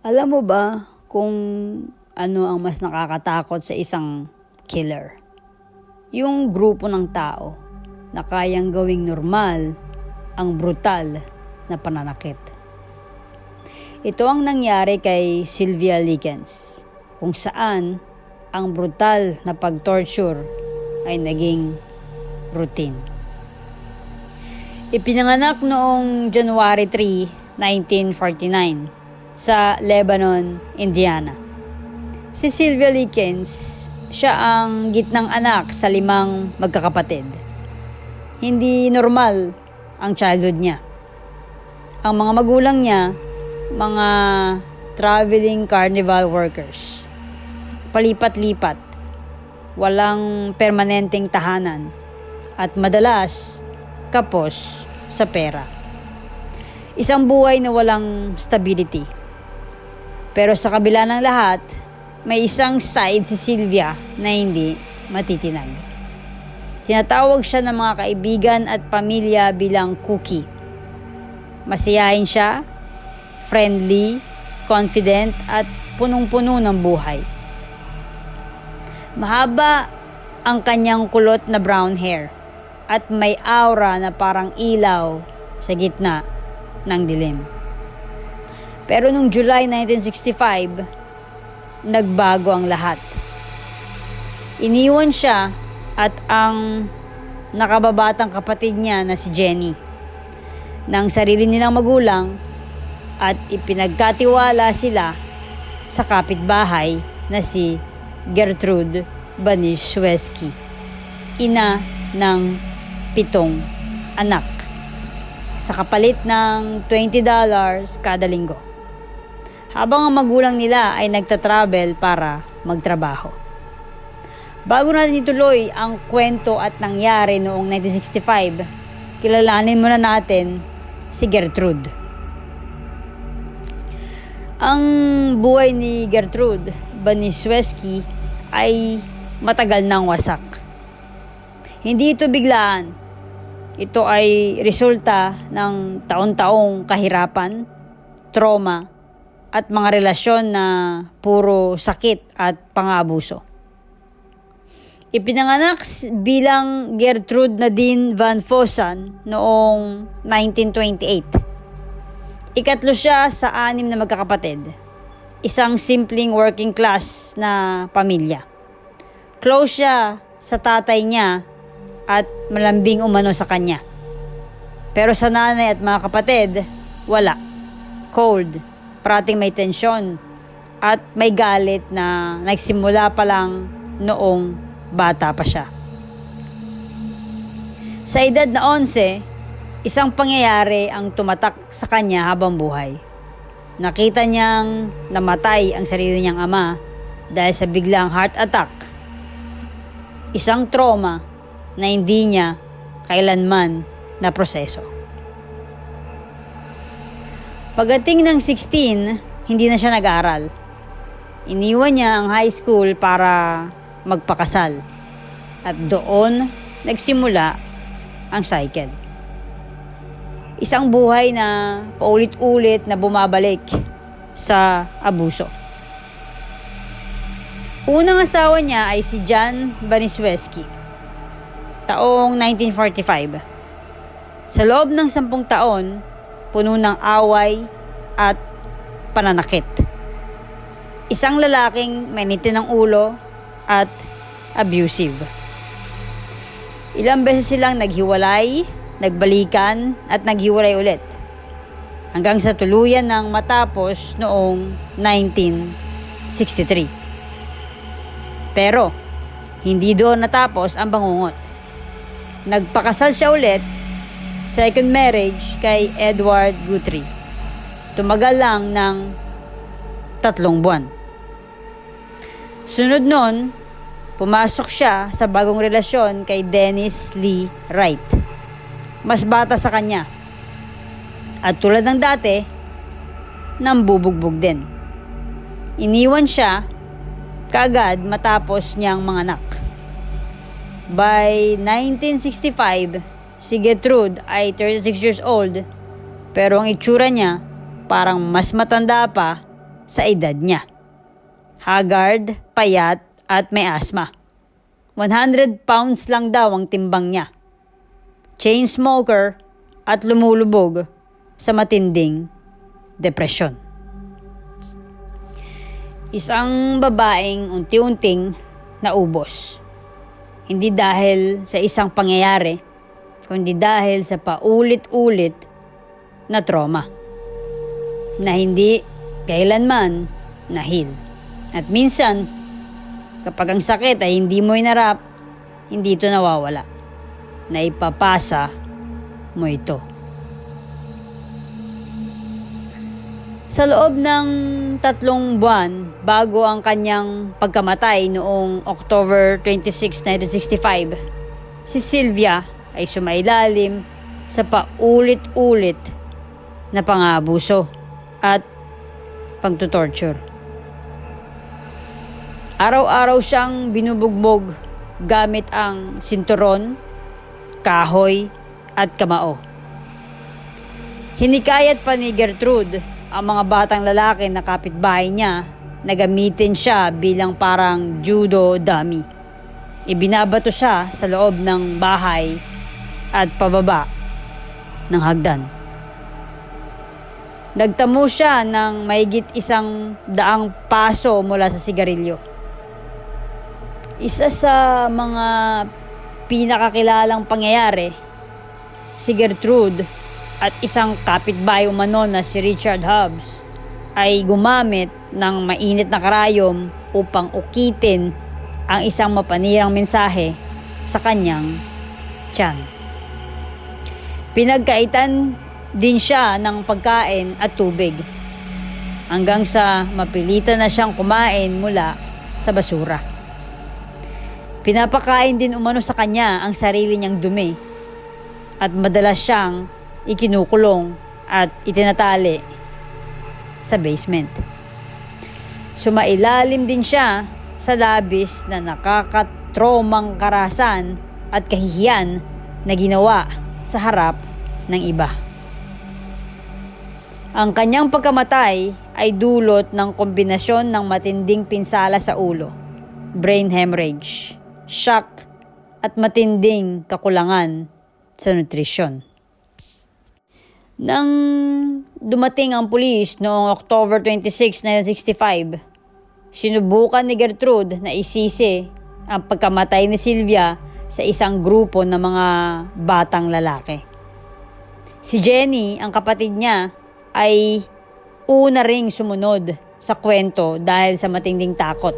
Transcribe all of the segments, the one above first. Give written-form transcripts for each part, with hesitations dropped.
Alam mo ba kung ano ang mas nakakatakot sa isang killer? Yung grupo ng tao na kayang gawing normal ang brutal na pananakit. Ito ang nangyari kay Sylvia Likens, kung saan ang brutal na pag-torture ay naging routine. Ipinanganak noong January 3, 1949 sa Lebanon, Indiana. Si Sylvia Likens, siya ang gitnang anak sa 5 magkakapatid. Hindi normal ang childhood niya. Ang mga magulang niya, mga traveling carnival workers. Palipat-lipat, walang permanenteng tahanan, at madalas kapos sa pera. Isang buhay na walang stability. Pero sa kabila ng lahat, may isang side si Sylvia na hindi matitinag. Tinatawag siya ng mga kaibigan at pamilya bilang Cookie. Masiyahin siya, friendly, confident at punong-puno ng buhay. Mahaba ang kanyang kulot na brown hair at may aura na parang ilaw sa gitna ng dilim. Pero noong July 1965, nagbago ang lahat. Iniwan siya at ang nakababatang kapatid niya na si Jenny ng sarili nilang magulang at ipinagkatiwala sila sa kapitbahay na si Gertrude Banishewski, ina ng 7 anak, sa kapalit ng $20 kada linggo. Habang ang magulang nila ay nagtatravel para magtrabaho. Bago natin ituloy ang kwento at nangyari noong 1965, kilalanin muna natin si Gertrude. Ang buhay ni Gertrude Banishewski ay matagal nang wasak. Hindi ito biglaan. Ito ay resulta ng taon-taong kahirapan, trauma, at mga relasyon na puro sakit at pang-aabuso. Ipinanganak bilang Gertrude Nadine Van Fossen noong 1928. Ikatlo siya sa 6 na magkakapatid. Isang simpleng working class na pamilya. Close siya sa tatay niya at malambing umano sa kanya. Pero sa nanay at mga kapatid, wala. Cold, parating may tensyon, at may galit na nagsimula pa lang noong bata pa siya. Sa edad na 11, isang pangyayari ang tumatak sa kanya habang buhay. Nakita niyang namatay ang sarili niyang ama dahil sa biglang heart attack. Isang trauma na hindi niya kailanman na proseso. Pagdating ng 16, hindi na siya nag-aaral. Iniwan niya ang high school para magpakasal. At doon nagsimula ang cycle. Isang buhay na paulit-ulit na bumabalik sa abuso. Unang asawa niya ay si John Banishewski, taong 1945. Sa loob ng 10 taon, puno ng away at pananakit. Isang lalaking mainit ng ulo at abusive. Ilang beses silang naghiwalay, nagbalikan at naghiwalay ulit. Hanggang sa tuluyan ng matapos noong 1963. Pero, hindi doon natapos ang bangungot. Nagpakasal siya ulit, second marriage kay Edward Guthrie. Tumagal lang ng 3 buwan. Sunod nun, pumasok siya sa bagong relasyon kay Dennis Lee Wright. Mas bata sa kanya. At tulad ng dati, nambubugbog din. Iniwan siya kaagad matapos niyang manganak. By 1965, si Gertrude ay 36 years old, pero ang itsura niya parang mas matanda pa sa edad niya. Haggard, payat at may asma. 100 pounds lang daw ang timbang niya. Chain smoker at lumulubog sa matinding depresyon. Isang babaeng unti-unting naubos. Hindi dahil sa isang pangyayari, kundi dahil sa paulit-ulit na trauma na hindi kailanman na-heal. At minsan, kapag ang sakit ay hindi mo inarap, hindi ito nawawala. Naipapasa mo ito. Sa loob ng 3 buwan bago ang kanyang pagkamatay noong October 26, 1965, si Sylvia ay sumailalim sa paulit-ulit na pang-aabuso at pagtutorture. Araw-araw siyang binubugbog gamit ang sinturon, kahoy at kamao. Hinikayat pa ni Gertrude ang mga batang lalaki na kapitbahay niya na gamitin siya bilang parang judo dummy. Ibinabato siya sa loob ng bahay at pababa ng hagdan. Nagtamo siya ng mahigit 100 paso mula sa sigarilyo. Isa sa mga pinakakilalang pangyayari, si Gertrude at isang kapitbahay umano na si Richard Hobbs ay gumamit ng mainit na karayom upang ukitin ang isang mapanirang mensahe sa kanyang tiyan. Pinagkaitan din siya ng pagkain at tubig hanggang sa mapilitan na siyang kumain mula sa basura. Pinapakain din umano sa kanya ang sarili niyang dumi at madalas siyang ikinukulong at itinatali sa basement. Sumailalim din siya sa labis na nakakatromang karahasan at kahihiyan na ginawa sa harap ng iba. Ang kanyang pagkamatay ay dulot ng kombinasyon ng matinding pinsala sa ulo, brain hemorrhage, shock at matinding kakulangan sa nutrisyon. Nang dumating ang pulis noong October 26, 1965, sinubukan ni Gertrude na isisi ang pagkamatay ni Sylvia sa isang grupo ng mga batang lalaki. Si Jenny, ang kapatid niya, ay una ring sumunod sa kwento dahil sa matinding takot.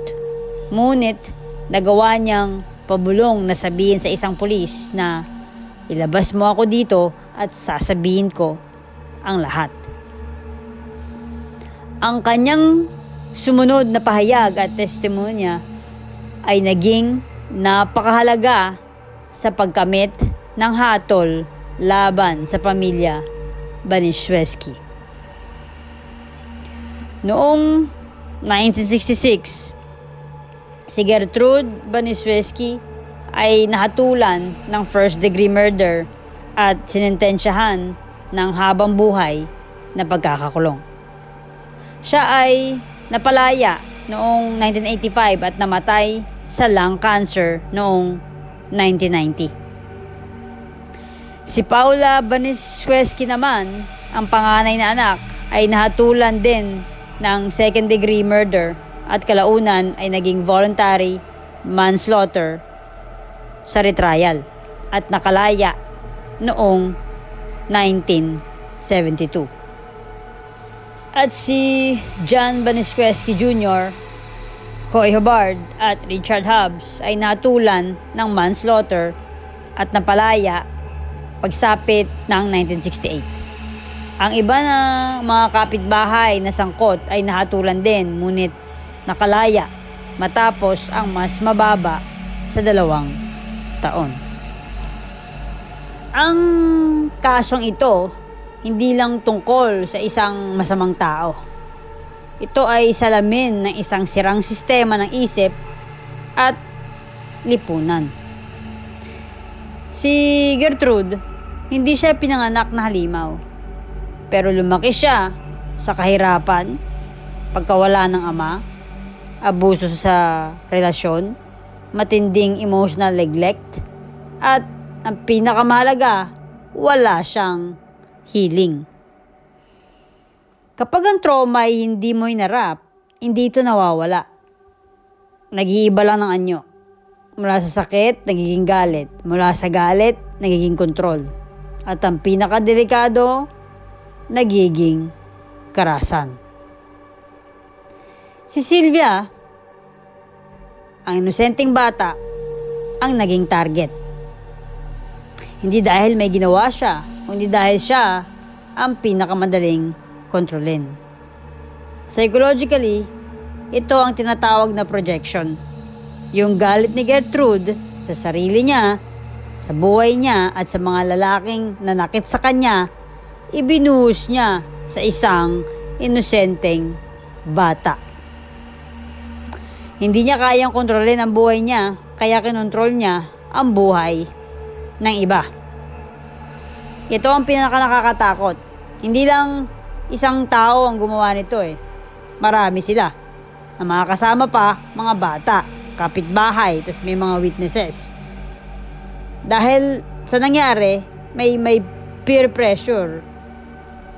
Ngunit nagawa niyang pabulong na sabihin sa isang pulis na ilabas mo ako dito at sasabihin ko ang lahat. Ang kanyang sumunod na pahayag at testimonya ay naging napakahalaga sa pagkamit ng hatol laban sa pamilya Baniszewski. Noong 1966, si Gertrude Baniszewski ay nahatulan ng first-degree murder at sinentensyahan ng habang buhay na pagkakakulong. Siya ay napalaya noong 1985 at namatay sa lung cancer noong 1990. Si Paula Baniszewski naman, ang panganay na anak, ay nahatulan din ng second-degree murder at kalaunan ay naging voluntary manslaughter sa retrial at nakalaya noong 1972. At si John Baniszewski Jr., Coy Hubbard at Richard Hobbs ay natulan ng manslaughter at napalaya pagsapit ng 1968. Ang iba na mga kapitbahay na sangkot ay nahatulan din, ngunit nakalaya matapos ang mas mababa sa 2 taon. Ang kasong ito hindi lang tungkol sa isang masamang tao. Ito ay salamin ng isang sirang sistema ng isip at lipunan. Si Gertrude, hindi siya pinanganak na halimaw, pero lumaki siya sa kahirapan, pagkawala ng ama, abuso sa relasyon, matinding emotional neglect, at ang pinakamahalaga, wala siyang healing. Kapag ang trauma ay hindi mo hinarap, hindi ito nawawala. Nag-iiba lang ng anyo. Mula sa sakit, nagiging galit. Mula sa galit, nagiging kontrol. At ang pinakadelikado, nagiging karasan. Si Sylvia, ang inosenteng bata, ang naging target. Hindi dahil may ginawa siya, kundi dahil siya ang pinakamadaling kontrolin. Psychologically, ito ang tinatawag na projection. Yung galit ni Gertrude sa sarili niya, sa buhay niya at sa mga lalaking nanakit sa kanya, ibinuhos niya sa isang inosenteng bata. Hindi niya kayang kontrolin ang buhay niya, kaya kinontrol niya ang buhay ng iba. Ito ang pinakanakakatakot. Hindi lang isang tao ang gumawa nito Marami sila. Ang mga kasama pa, mga bata, kapitbahay, tas may mga witnesses. Dahil sa nangyari, may peer pressure,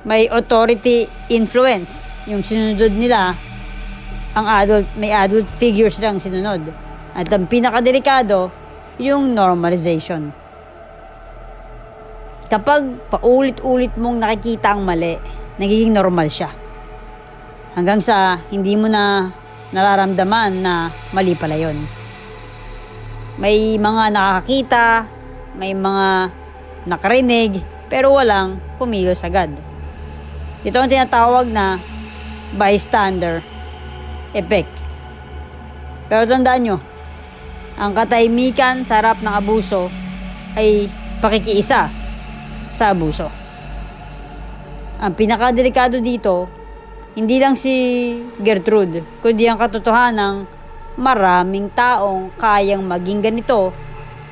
may authority influence. Yung sinunod nila, may adult figures lang sinunod. At ang pinakadelikado, yung normalization. Kapag paulit-ulit mong nakikita ang mali, nagiging normal siya. Hanggang sa hindi mo na nararamdaman na mali pala yun. May mga nakakita, may mga nakarinig, pero walang kumilos agad. Ito ang tinatawag na bystander effect. Pero tandaan nyo, ang katahimikan sa harap ng abuso ay pakikiisa sa abuso. Ang pinakadelikado dito, hindi lang si Gertrude, kundi ang katotohanan ng maraming taong kayang maging ganito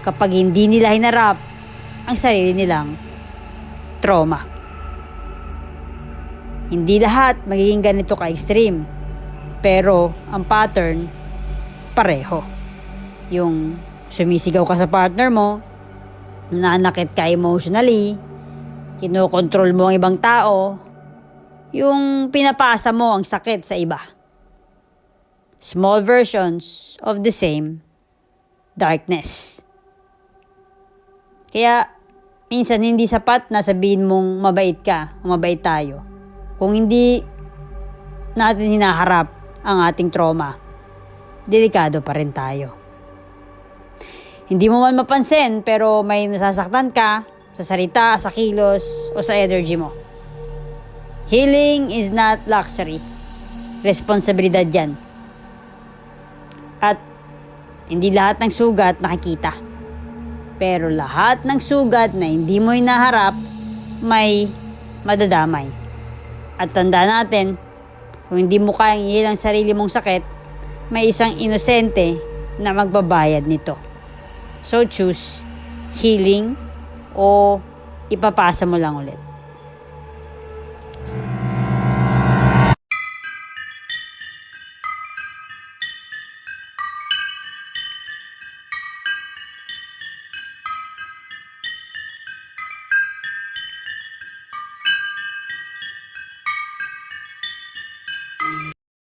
kapag hindi nila hinarap ang sarili nilang trauma. Hindi lahat magiging ganito ka-extreme, pero ang pattern, pareho. Yung sumisigaw ka sa partner mo, nanakit ka emotionally, kinokontrol mo ang ibang tao, yung pinapasa mo ang sakit sa iba. Small versions of the same darkness. Kaya, minsan hindi sapat na sabihin mong mabait ka, mabait tayo. Kung hindi natin hinaharap ang ating trauma, delikado pa rin tayo. Hindi mo man mapansin, pero may nasasaktan ka sa salita, sa kilos, o sa energy mo. Healing is not luxury. Responsibilidad yan. At hindi lahat ng sugat nakikita. Pero lahat ng sugat na hindi mo hinaharap, may madadamay. At tanda natin, kung hindi mo kayang ihil ang sarili mong sakit, may isang inosente na magbabayad nito. So choose healing o ipapasa mo lang ulit.